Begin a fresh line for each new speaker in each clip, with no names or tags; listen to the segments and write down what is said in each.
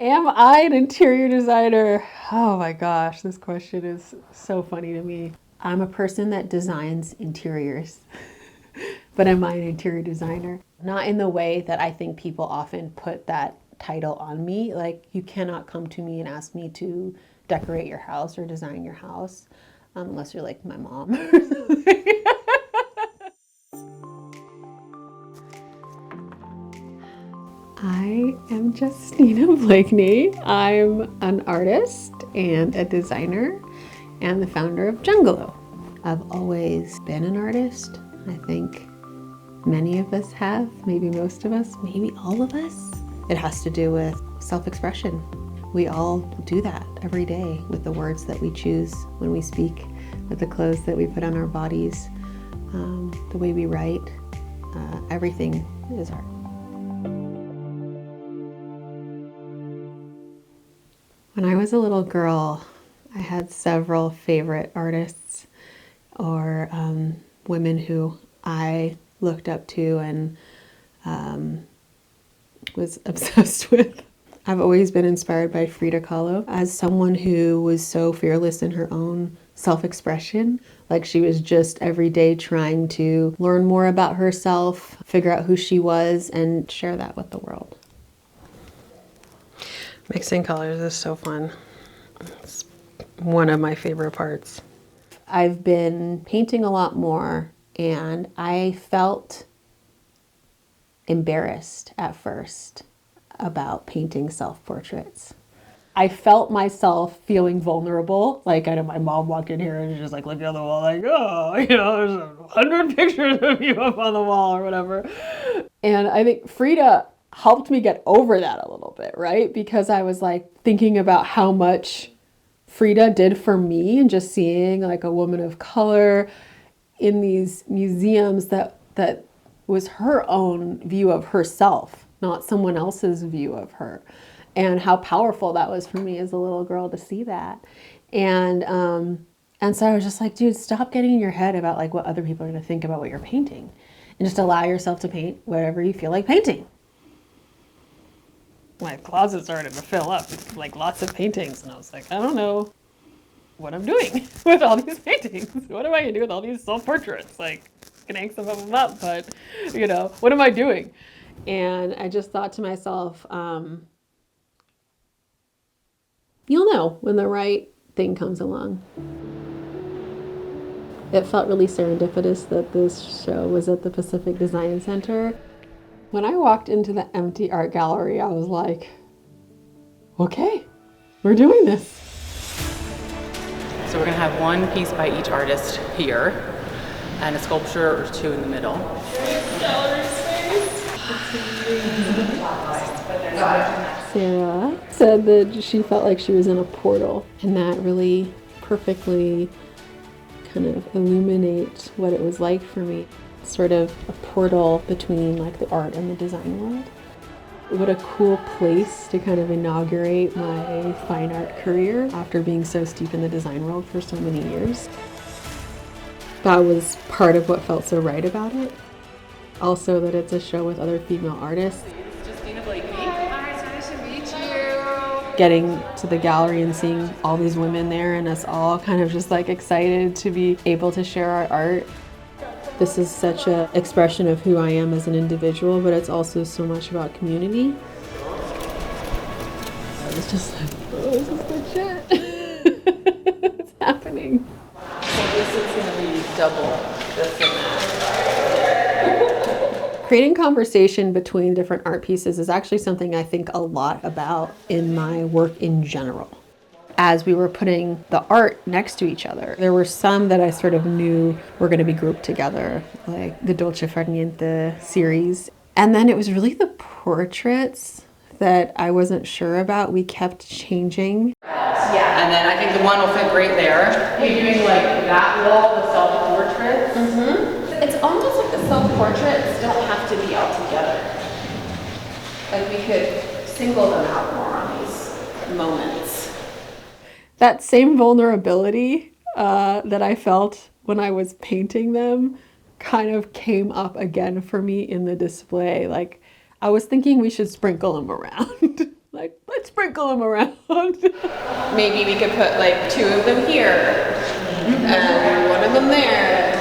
Am I an interior designer? Oh my gosh, this question is so funny to me. I'm a person that designs interiors, but am I an interior designer? Not in the way that I think people often put that title on me. Like, you cannot come to me and ask me to decorate your house or design your house unless you're like my mom or something. I am Justina Blakeney. I'm an artist and a designer and the founder of Jungalow. I've always been an artist. I think many of us have, maybe most of us, maybe all of us. It has to do with self-expression. We all do that every day with the words that we choose when we speak, with the clothes that we put on our bodies, the way we write. Everything is art. When I was a little girl, I had several favorite artists or women who I looked up to and was obsessed with. I've always been inspired by Frida Kahlo as someone who was so fearless in her own self-expression. Like, she was just every day trying to learn more about herself, figure out who she was, and share that with the world. Mixing colors is so fun. It's one of my favorite parts. I've been painting a lot more, and I felt embarrassed at first about painting self-portraits. I felt myself feeling vulnerable. Like, I know my mom walked in here and just like looking at the wall like, oh, there's 100 pictures of you up on the wall or whatever. And I think Frida helped me get over that a little bit, right? Because I was like thinking about how much Frida did for me, and just seeing like a woman of color in these museums that was her own view of herself, not someone else's view of her, and how powerful that was for me as a little girl to see that. And so I was just like, dude, stop getting in your head about like what other people are going to think about what you're painting, and just allow yourself to paint whatever you feel like painting. My closet started to fill up with like lots of paintings, and I was like, I don't know what I'm doing with all these paintings. What am I gonna do with all these self-portraits? Like, I can hang some of them up, but what am I doing? And I just thought to myself, you'll know when the right thing comes along. It felt really serendipitous that this show was at the Pacific Design Center. When I walked into the empty art gallery, I was like, okay, we're doing this.
So we're gonna have one piece by each artist here, and a sculpture or two in the middle.
Gallery space. Sara said that she felt like she was in a portal, and that really perfectly kind of illuminates what it was like for me. Sort of a portal between like the art and the design world. What a cool place to kind of inaugurate my fine art career after being so steep in the design world for so many years. That was part of what felt so right about it. Also that it's a show with other female artists.
Justina Blakeney.
Hi, it's nice to meet you.
Getting to the gallery and seeing all these women there, and us all kind of just like excited to be able to share our art. This is such an expression of who I am as an individual, but it's also so much about community. I was just like, oh, this is legit. It's happening.
So this is gonna be double this and that.
Creating conversation between different art pieces is actually something I think a lot about in my work in general. As we were putting the art next to each other, there were some that I sort of knew were going to be grouped together, like the Dolce Far Niente series. And then it was really the portraits that I wasn't sure about. We kept changing.
Yeah, and then I think the one will fit great there. Are you doing like that wall, the self-portrait?
Mm-hmm. It's almost like the self-portraits don't have to be all together. Like, we could single them out more on these moments.
That same vulnerability that I felt when I was painting them kind of came up again for me in the display. Like, I was thinking we should sprinkle them around. Like, let's sprinkle them around.
Maybe we could put like 2 of them here and 1 of them there.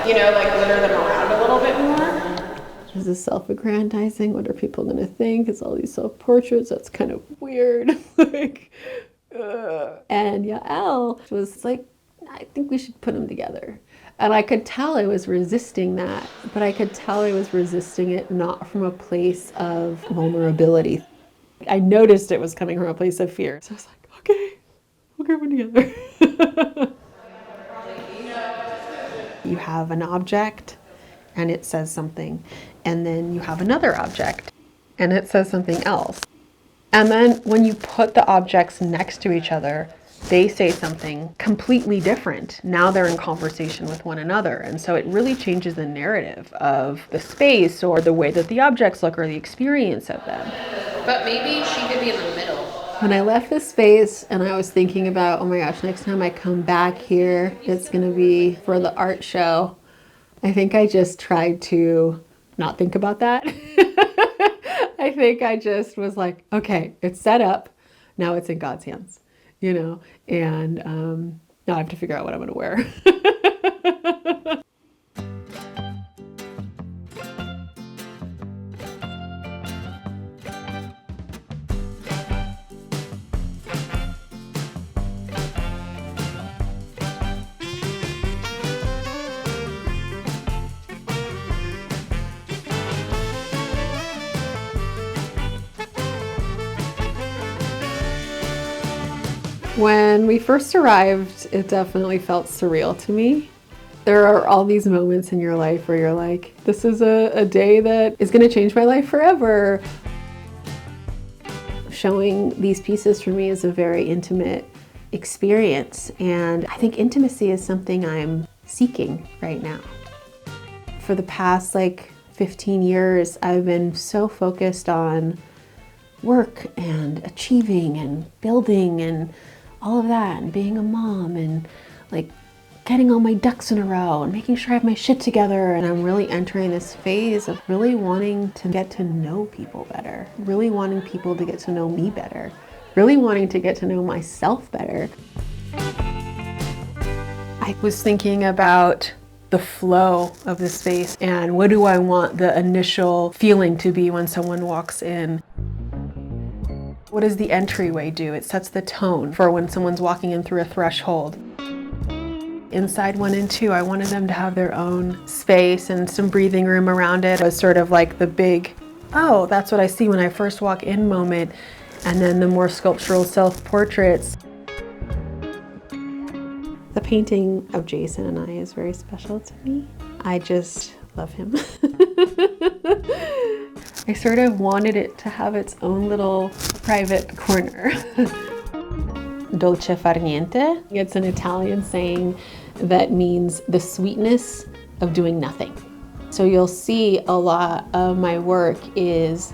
You know, like litter them around a little bit more.
This is self-aggrandizing. What are people going to think? It's all these self-portraits. That's kind of weird. Like, and Yael was like, I think we should put them together. And I could tell I was resisting that, but I could tell I was resisting it not from a place of vulnerability. I noticed it was coming from a place of fear. So I was like, okay, we'll group them together. You have an object and it says something, and then you have another object and it says something else. And then when you put the objects next to each other, they say something completely different. Now they're in conversation with one another. And so it really changes the narrative of the space or the way that the objects look or the experience of them.
But maybe she could be in the middle.
When I left this space and I was thinking about, oh my gosh, next time I come back here, it's going to be for the art show. I think I just tried to not think about that. I think I just was like, okay, it's set up. Now it's in God's hands, you know, and now I have to figure out what I'm going to wear. When we first arrived, it definitely felt surreal to me. There are all these moments in your life where you're like, this is a day that is going to change my life forever. Showing these pieces for me is a very intimate experience, and I think intimacy is something I'm seeking right now. For the past 15 years, I've been so focused on work and achieving and building and all of that, and being a mom and getting all my ducks in a row and making sure I have my shit together. And I'm really entering this phase of really wanting to get to know people better, really wanting people to get to know me better, really wanting to get to know myself better. I was thinking about the flow of the space and what do I want the initial feeling to be when someone walks in. What does the entryway do? It sets the tone for when someone's walking in through a threshold. Inside 1 and 2, I wanted them to have their own space and some breathing room around it. It was sort of like the big, oh, that's what I see when I first walk in moment. And then the more sculptural self-portraits. The painting of Jason and I is very special to me. I just love him. I sort of wanted it to have its own little private corner. Dolce far niente. It's an Italian saying that means the sweetness of doing nothing. So you'll see a lot of my work is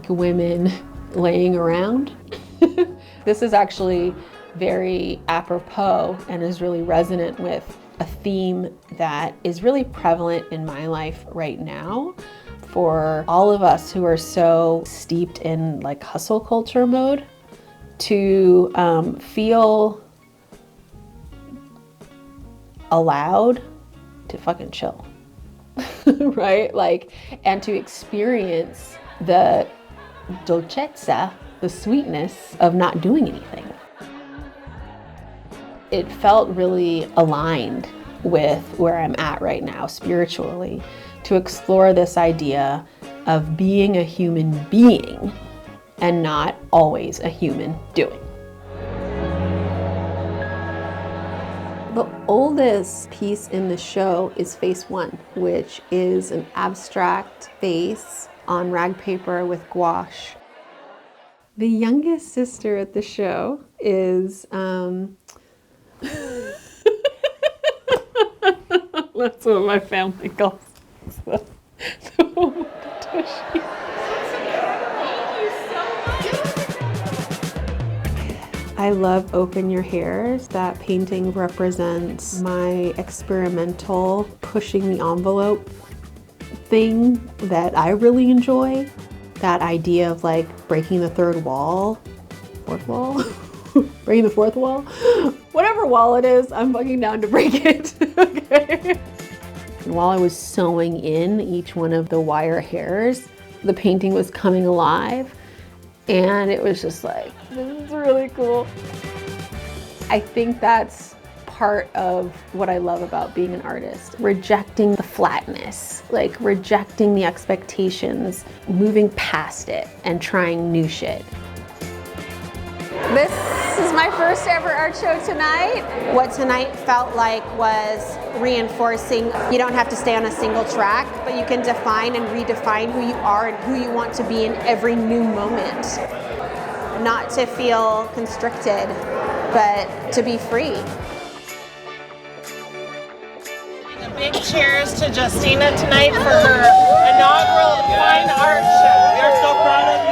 women laying around. This is actually very apropos and is really resonant with a theme that is really prevalent in my life right now. For all of us who are so steeped in hustle culture mode, to feel allowed to fucking chill, right? And to experience the dolcezza, the sweetness of not doing anything. It felt really aligned with where I'm at right now spiritually, to explore this idea of being a human being and not always a human doing. The oldest piece in the show is face 1, which is an abstract face on rag paper with gouache. The youngest sister at the show is that's what my family calls the tushy. I love Open Your Hairs. That painting represents my experimental pushing the envelope thing that I really enjoy. That idea of breaking the third wall fourth wall. Breaking the fourth wall. Whatever wall it is, I'm fucking down to break it. Okay. And while I was sewing in each one of the wire hairs, the painting was coming alive. And it was just like, this is really cool. I think that's part of what I love about being an artist. Rejecting the flatness, like rejecting the expectations, moving past it and trying new shit.
This is my first ever art show tonight. What tonight felt like was reinforcing you don't have to stay on a single track, but you can define and redefine who you are and who you want to be in every new moment. Not to feel constricted, but to be free.
A big cheers to Justina tonight for her inaugural fine art show.
We are so proud of you.